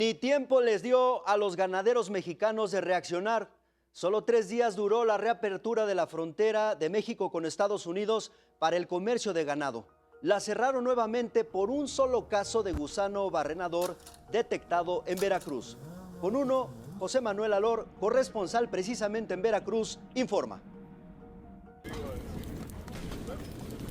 Ni tiempo les dio a los ganaderos mexicanos de reaccionar. Solo 3 días duró la reapertura de la frontera de México con Estados Unidos para el comercio de ganado. La cerraron nuevamente por un solo caso de gusano barrenador detectado en Veracruz. Con uno, José Manuel Alor, corresponsal precisamente en Veracruz, informa.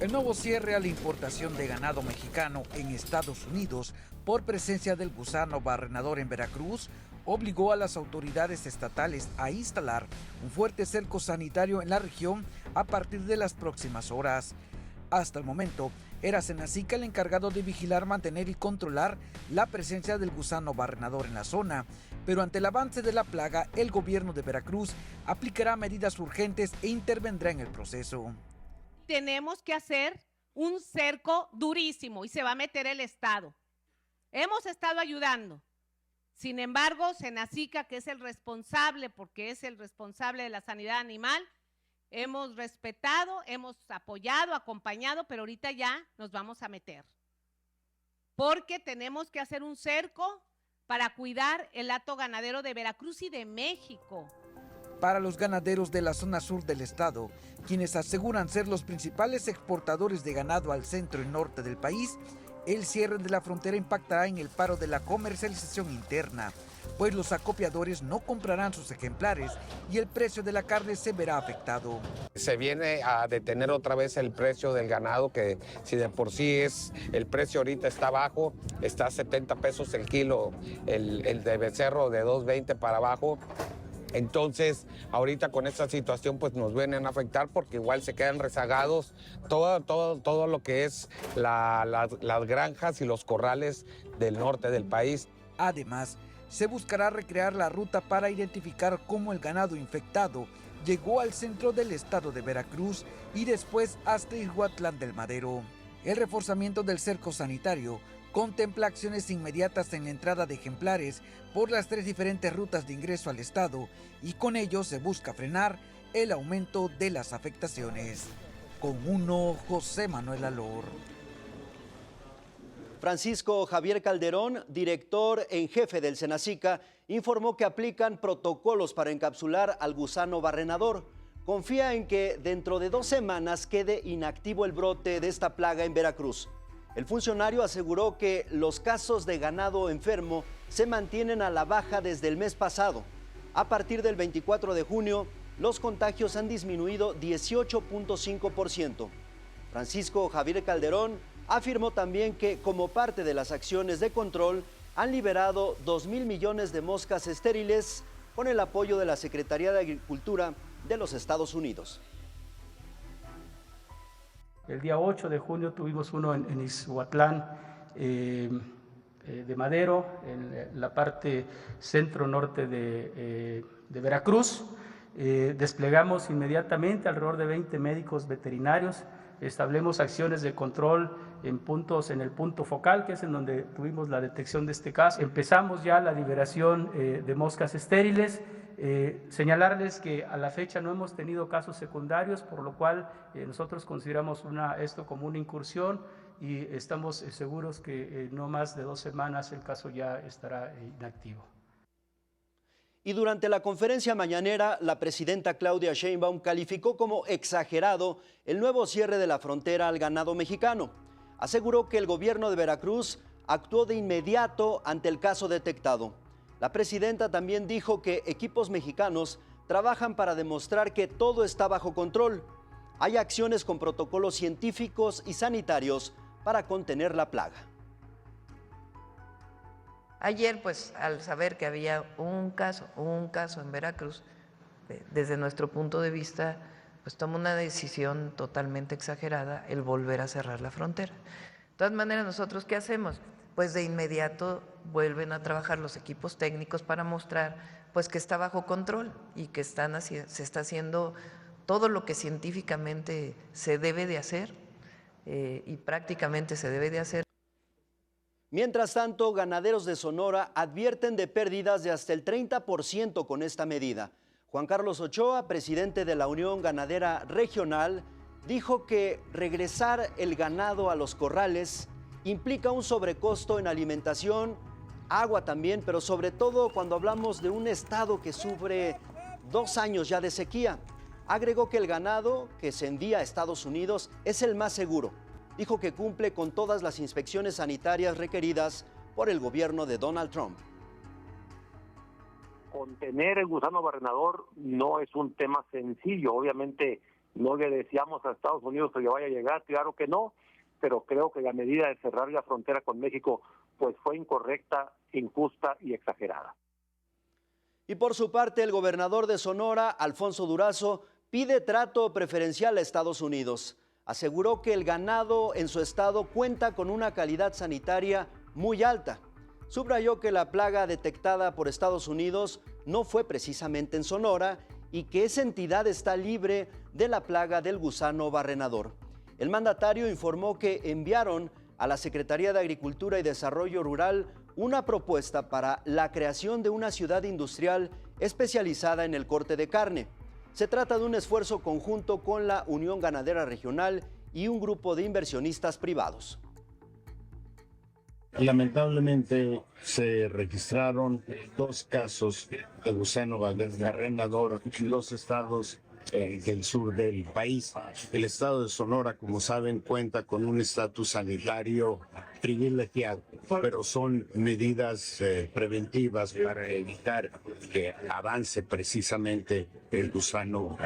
El nuevo cierre a la importación de ganado mexicano en Estados Unidos por presencia del gusano barrenador en Veracruz obligó a las autoridades estatales a instalar un fuerte cerco sanitario en la región a partir de las próximas horas. Hasta el momento, era Senacica el encargado de vigilar, mantener y controlar la presencia del gusano barrenador en la zona, pero ante el avance de la plaga, el gobierno de Veracruz aplicará medidas urgentes e intervendrá en el proceso. Tenemos que hacer un cerco durísimo y se va a meter el Estado. Hemos estado ayudando. Sin embargo, Senacica, que es el responsable, porque es el responsable de la sanidad animal, hemos respetado, hemos apoyado, acompañado, pero ahorita ya nos vamos a meter. Porque tenemos que hacer un cerco para cuidar el hato ganadero de Veracruz y de México. Para los ganaderos de la zona sur del estado, quienes aseguran ser los principales exportadores de ganado al centro y norte del país, el cierre de la frontera impactará en el paro de la comercialización interna, pues los acopiadores no comprarán sus ejemplares y el precio de la carne se verá afectado. Se viene a detener otra vez el precio del ganado, que si de por sí el precio ahorita está bajo, está a 70 pesos el kilo, el de becerro de 2.20 para abajo. Entonces, ahorita con esta situación pues nos vienen a afectar porque igual se quedan rezagados todo lo que es las granjas y los corrales del norte del país. Además, se buscará recrear la ruta para identificar cómo el ganado infectado llegó al centro del estado de Veracruz y después hasta Ixhuatlán del Madero. El reforzamiento del cerco sanitario contempla acciones inmediatas en la entrada de ejemplares por las 3 diferentes rutas de ingreso al estado y con ello se busca frenar el aumento de las afectaciones. Con uno, José Manuel Alor. Francisco Javier Calderón, director en jefe del Senacica, informó que aplican protocolos para encapsular al gusano barrenador. Confía en que dentro de 2 semanas quede inactivo el brote de esta plaga en Veracruz. El funcionario aseguró que los casos de ganado enfermo se mantienen a la baja desde el mes pasado. A partir del 24 de junio, los contagios han disminuido 18.5%. Francisco Javier Calderón afirmó también que, como parte de las acciones de control, han liberado 2.000 millones de moscas estériles con el apoyo de la Secretaría de Agricultura de los Estados Unidos. El día 8 de junio tuvimos uno en Ixhuatlán de Madero, en la parte centro-norte de Veracruz. Desplegamos inmediatamente alrededor de 20 médicos veterinarios, establecemos acciones de control en el punto focal, que es en donde tuvimos la detección de este caso. Empezamos ya la liberación de moscas estériles. Señalarles que a la fecha no hemos tenido casos secundarios, por lo cual nosotros consideramos esto como una incursión y estamos seguros que no más de 2 semanas el caso ya estará inactivo. Y durante la conferencia mañanera, la presidenta Claudia Sheinbaum calificó como exagerado el nuevo cierre de la frontera al ganado mexicano. Aseguró que el gobierno de Veracruz actuó de inmediato ante el caso detectado. La presidenta también dijo que equipos mexicanos trabajan para demostrar que todo está bajo control. Hay acciones con protocolos científicos y sanitarios para contener la plaga. Ayer, pues, al saber que había un caso en Veracruz, desde nuestro punto de vista, pues tomó una decisión totalmente exagerada el volver a cerrar la frontera. De todas maneras, ¿nosotros qué hacemos? Pues de inmediato vuelven a trabajar los equipos técnicos para mostrar pues que está bajo control y que se está haciendo todo lo que científicamente se debe de hacer y prácticamente se debe de hacer. Mientras tanto, ganaderos de Sonora advierten de pérdidas de hasta el 30% con esta medida. Juan Carlos Ochoa, presidente de la Unión Ganadera Regional, dijo que regresar el ganado a los corrales implica un sobrecosto en alimentación agua también, pero sobre todo cuando hablamos de un estado que sufre 2 años ya de sequía. Agregó que el ganado que se envía a Estados Unidos es el más seguro. Dijo que cumple con todas las inspecciones sanitarias requeridas por el gobierno de Donald Trump. Contener el gusano barrenador no es un tema sencillo. Obviamente no le deseamos a Estados Unidos que le vaya a llegar, claro que no, pero creo que la medida de cerrar la frontera con México pues fue incorrecta, injusta y exagerada. Y por su parte, el gobernador de Sonora, Alfonso Durazo, pide trato preferencial a Estados Unidos. Aseguró que el ganado en su estado cuenta con una calidad sanitaria muy alta. Subrayó que la plaga detectada por Estados Unidos no fue precisamente en Sonora y que esa entidad está libre de la plaga del gusano barrenador. El mandatario informó que enviaron a la Secretaría de Agricultura y Desarrollo Rural una propuesta para la creación de una ciudad industrial especializada en el corte de carne. Se trata de un esfuerzo conjunto con la Unión Ganadera Regional y un grupo de inversionistas privados. Lamentablemente se registraron 2 casos de gusano barrenador en los estados del sur del país. El estado de Sonora, como saben, cuenta con un estatus sanitario privilegiado, pero son medidas preventivas para evitar que avance precisamente el gusano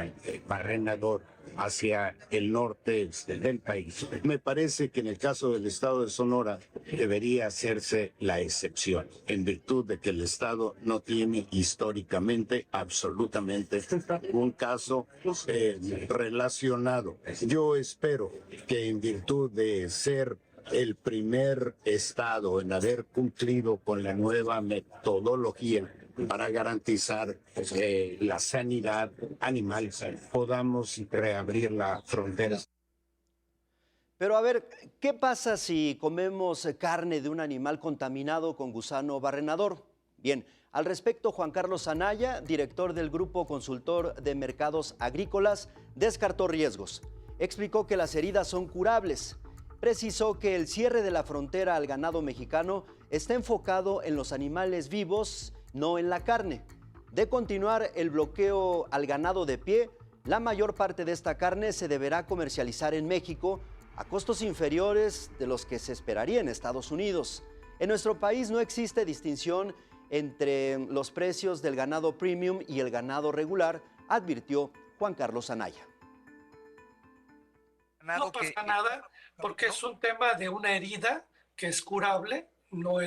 barrenador hacia el norte del país. Me parece que en el caso del estado de Sonora debería hacerse la excepción, en virtud de que el estado no tiene históricamente absolutamente un caso relacionado. Yo espero que en virtud de ser el primer estado en haber cumplido con la nueva metodología para garantizar la sanidad animal, podamos reabrir la frontera. Pero a ver, ¿qué pasa si comemos carne de un animal contaminado con gusano barrenador? Bien, al respecto, Juan Carlos Anaya, director del Grupo Consultor de Mercados Agrícolas, descartó riesgos. Explicó que las heridas son curables. Precisó que el cierre de la frontera al ganado mexicano está enfocado en los animales vivos, no en la carne. De continuar el bloqueo al ganado de pie, la mayor parte de esta carne se deberá comercializar en México a costos inferiores de los que se esperaría en Estados Unidos. En nuestro país no existe distinción entre los precios del ganado premium y el ganado regular, advirtió Juan Carlos Anaya. No pasa nada porque es un tema de una herida que es curable, no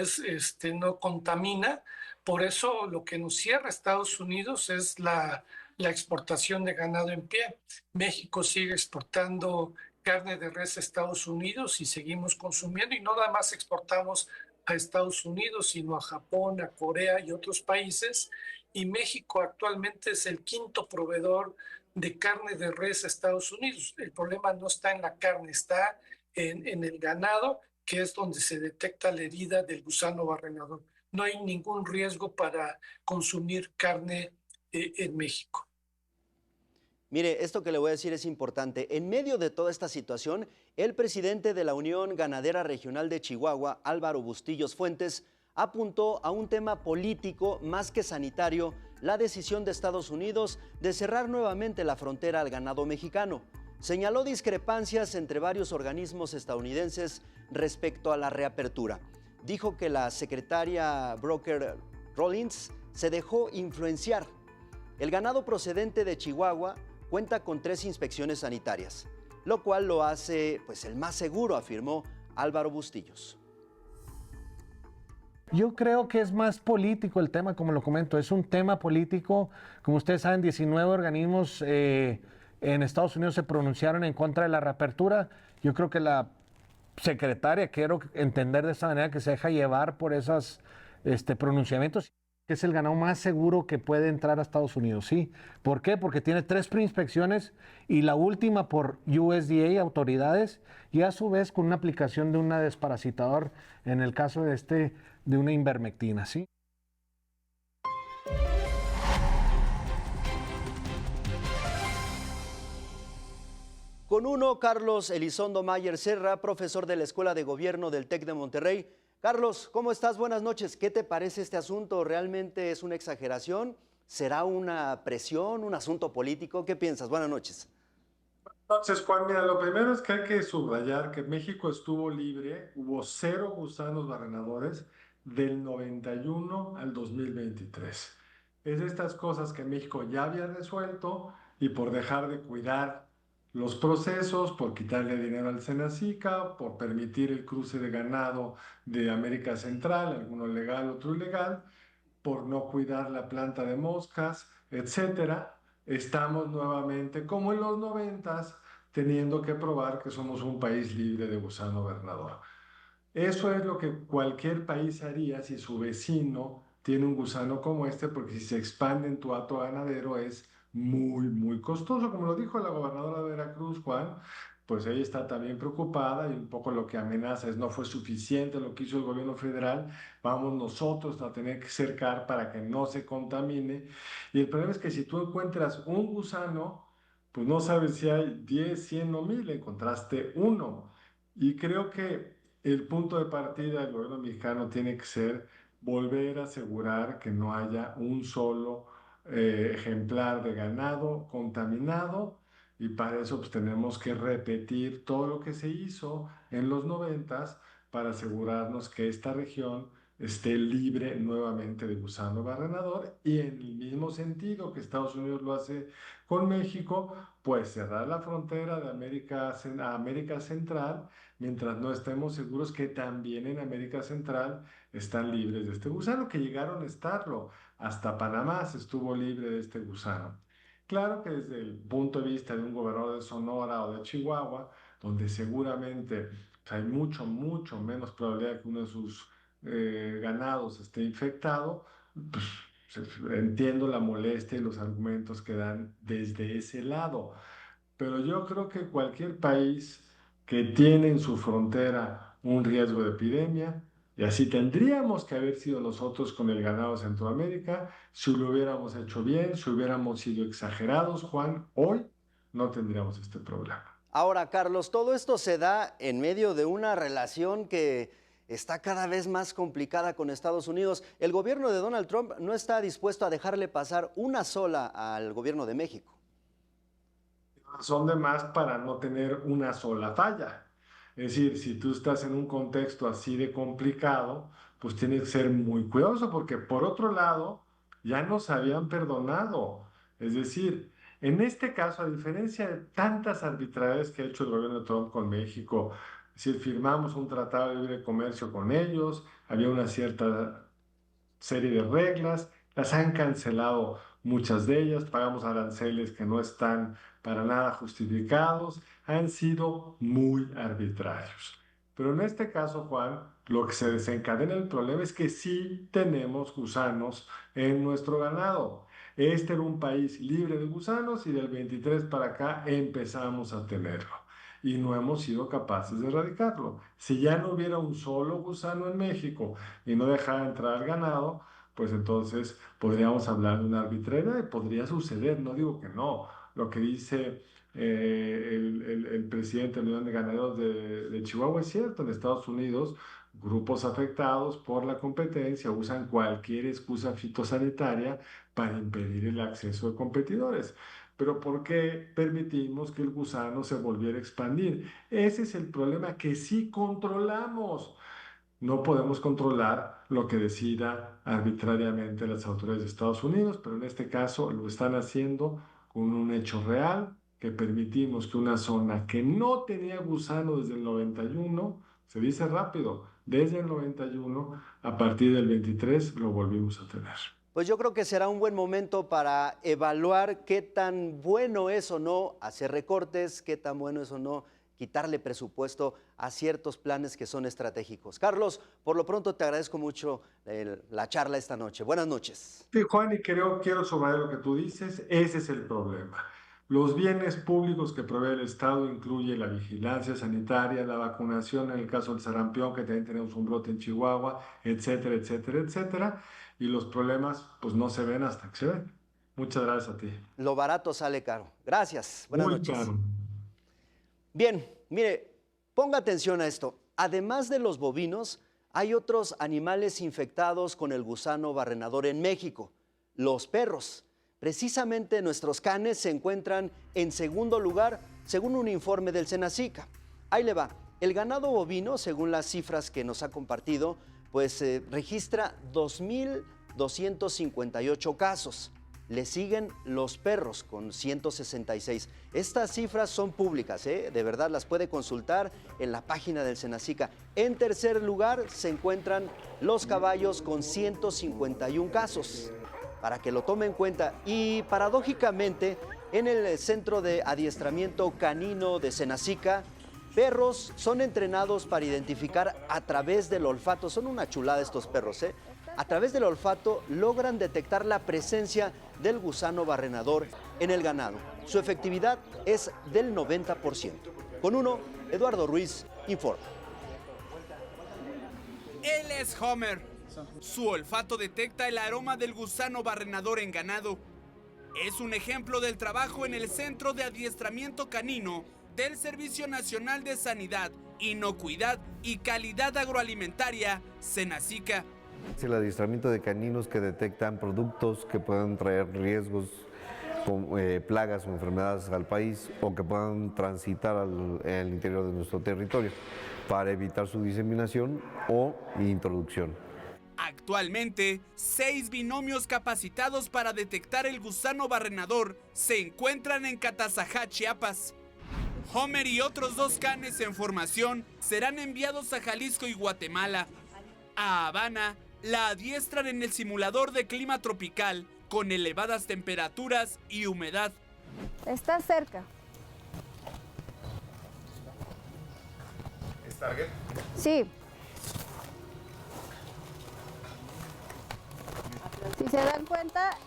contamina. Por eso lo que nos cierra Estados Unidos es la exportación de ganado en pie. México sigue exportando carne de res a Estados Unidos y seguimos consumiendo, y no nada más exportamos a Estados Unidos, sino a Japón, a Corea y otros países. Y México actualmente es el 5º proveedor de carne de res a Estados Unidos. El problema no está en la carne, está en el ganado, que es donde se detecta la herida del gusano barrenador. No hay ningún riesgo para consumir carne en México. Mire, esto que le voy a decir es importante. En medio de toda esta situación, el presidente de la Unión Ganadera Regional de Chihuahua, Álvaro Bustillos Fuentes, apuntó a un tema político más que sanitario, la decisión de Estados Unidos de cerrar nuevamente la frontera al ganado mexicano. Señaló discrepancias entre varios organismos estadounidenses respecto a la reapertura. Dijo que la secretaria Broker Rollins se dejó influenciar. El ganado procedente de Chihuahua cuenta con 3 inspecciones sanitarias, lo cual lo hace el más seguro, afirmó Álvaro Bustillos. Yo creo que es más político el tema, como lo comento, es un tema político. Como ustedes saben, 19 organismos en Estados Unidos se pronunciaron en contra de la reapertura. Yo creo que la secretaria, quiero entender de esta manera, que se deja llevar por esos pronunciamientos, que es el ganado más seguro que puede entrar a Estados Unidos, ¿sí? ¿Por qué? Porque tiene 3 preinspecciones y la última por USDA, autoridades, y a su vez con una aplicación de una desparasitador, en el caso de una ivermectina, ¿sí? Con uno, Carlos Elizondo Mayer Serra, profesor de la Escuela de Gobierno del TEC de Monterrey, Carlos, ¿cómo estás? Buenas noches. ¿Qué te parece este asunto? ¿Realmente es una exageración? ¿Será una presión, un asunto político? ¿Qué piensas? Buenas noches. Entonces, Juan, mira, lo primero es que hay que subrayar que México estuvo libre, hubo 0 gusanos barrenadores del 91 al 2023. Es de estas cosas que México ya había resuelto y por dejar de cuidar los procesos, por quitarle dinero al Senacica, por permitir el cruce de ganado de América Central, alguno legal, otro ilegal, por no cuidar la planta de moscas, etcétera, estamos nuevamente, como en los 90s, teniendo que probar que somos un país libre de gusano bernador. Eso es lo que cualquier país haría si su vecino tiene un gusano como este, porque si se expande en tu hato ganadero es muy, muy costoso. Como lo dijo la gobernadora de Veracruz, Juan, pues ella está también preocupada y un poco lo que amenaza es no fue suficiente lo que hizo el gobierno federal, vamos nosotros a tener que cercar para que no se contamine. Y el problema es que si tú encuentras un gusano, pues no sabes si hay 10, 100 o 1000, encontraste uno. Y creo que el punto de partida del gobierno mexicano tiene que ser volver a asegurar que no haya un solo ejemplar de ganado contaminado, y para eso pues tenemos que repetir todo lo que se hizo en los 90s para asegurarnos que esta región esté libre nuevamente de gusano barrenador, y en el mismo sentido que Estados Unidos lo hace con México, pues cerrar la frontera de América a América Central, mientras no estemos seguros que también en América Central están libres de este gusano, que llegaron a estarlo. Hasta Panamá se estuvo libre de este gusano. Claro que desde el punto de vista de un gobernador de Sonora o de Chihuahua, donde seguramente hay mucho, mucho menos probabilidad que uno de sus ganados esté infectado, pues entiendo la molestia y los argumentos que dan desde ese lado. Pero yo creo que cualquier país que tiene en su frontera un riesgo de epidemia, y así tendríamos que haber sido nosotros con el ganado de Centroamérica, si lo hubiéramos hecho bien, si hubiéramos sido exagerados, Juan, hoy no tendríamos este problema. Ahora, Carlos, todo esto se da en medio de una relación que está cada vez más complicada con Estados Unidos. El gobierno de Donald Trump no está dispuesto a dejarle pasar una sola al gobierno de México. Son de más para no tener una sola falla. Es decir, si tú estás en un contexto así de complicado, pues tienes que ser muy cuidadoso, porque por otro lado, ya nos habían perdonado. Es decir, en este caso, a diferencia de tantas arbitrariedades que ha hecho el gobierno de Trump con México, es decir, firmamos un tratado de libre comercio con ellos, había una cierta serie de reglas, las han cancelado muchas de ellas, pagamos aranceles que no están para nada justificados, han sido muy arbitrarios. Pero en este caso, Juan, lo que se desencadena el problema es que sí tenemos gusanos en nuestro ganado. Este era un país libre de gusanos y del 23 para acá empezamos a tenerlo. Y no hemos sido capaces de erradicarlo. Si ya no hubiera un solo gusano en México y no dejara entrar al ganado, pues entonces podríamos hablar de una arbitrariedad y podría suceder, no digo que no. Lo que dice el presidente de la Unión de Ganaderos de Chihuahua es cierto. En Estados Unidos, grupos afectados por la competencia usan cualquier excusa fitosanitaria para impedir el acceso de competidores. Pero ¿por qué permitimos que el gusano se volviera a expandir? Ese es el problema que sí controlamos. No podemos controlar lo que decida arbitrariamente las autoridades de Estados Unidos, pero en este caso lo están haciendo con un hecho real, que permitimos que una zona que no tenía gusano desde el 91, se dice rápido, desde el 91, a partir del 23 lo volvimos a tener. Pues yo creo que será un buen momento para evaluar qué tan bueno es o no hacer recortes, qué tan bueno es o no quitarle presupuesto a ciertos planes que son estratégicos. Carlos, por lo pronto te agradezco mucho la charla esta noche. Buenas noches. Sí, Juan, y quiero subrayar lo que tú dices, ese es el problema. Los bienes públicos que provee el Estado incluye la vigilancia sanitaria, la vacunación en el caso del sarampión, que también tenemos un brote en Chihuahua, etcétera, etcétera, etcétera, y los problemas pues no se ven hasta que se ven. Muchas gracias a ti. Lo barato sale caro. Gracias. Buenas noches. Muy caro. Bien, mire, ponga atención a esto. Además de los bovinos, Hay otros animales infectados con el gusano barrenador en México, los perros. Precisamente nuestros canes se encuentran en segundo lugar, según un informe del Senacica. Ahí le va. El ganado bovino, según las cifras que nos ha compartido, pues registra 2.258 casos. Le siguen los perros con 166. Estas cifras son públicas, de verdad las puede consultar en la página del Senacica. En tercer lugar se encuentran los caballos con 151 casos, para que lo tome en cuenta. Y paradójicamente, en el Centro de Adiestramiento Canino de Senacica, perros son entrenados para identificar a través del olfato. Son una chulada estos perros, A través del olfato logran detectar la presencia del gusano barrenador en el ganado. Su efectividad es del 90%. Con uno, Eduardo Ruiz informa. Él es Homer. Su olfato detecta el aroma del gusano barrenador en ganado. Es un ejemplo del trabajo en el Centro de Adiestramiento Canino del Servicio Nacional de Sanidad, Inocuidad y Calidad Agroalimentaria, Senacica. Es el adiestramiento de caninos que detectan productos que puedan traer riesgos, plagas o enfermedades al país o que puedan transitar al interior de nuestro territorio para evitar su diseminación o introducción. Actualmente, 6 binomios capacitados para detectar el gusano barrenador se encuentran en Catazajá, Chiapas. Homer y otros 2 canes en formación serán enviados a Jalisco y Guatemala. A Habana la adiestran en el simulador de clima tropical con elevadas temperaturas y humedad. Está cerca. ¿Es target? Sí. Si se dan cuenta,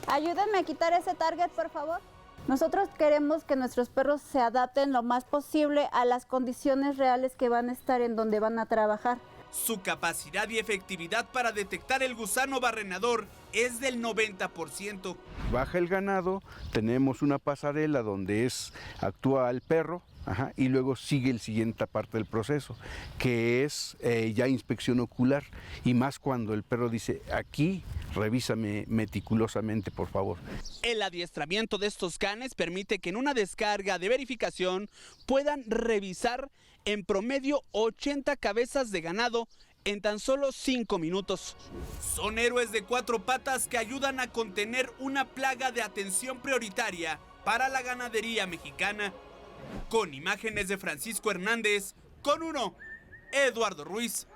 ayúdenme a quitar ese target, por favor. Nosotros queremos que nuestros perros se adapten lo más posible a las condiciones reales que van a estar en donde van a trabajar. Su capacidad y efectividad para detectar el gusano barrenador es del 90%. Baja el ganado, tenemos una pasarela donde actúa el perro, y luego sigue el siguiente parte del proceso, que es ya inspección ocular, y más cuando el perro dice, aquí, revísame meticulosamente, por favor. El adiestramiento de estos canes permite que en una descarga de verificación puedan revisar en promedio 80 cabezas de ganado en tan solo 5 minutos. Son héroes de 4 patas que ayudan a contener una plaga de atención prioritaria para la ganadería mexicana. Con imágenes de Francisco Hernández, con uno, Eduardo Ruiz.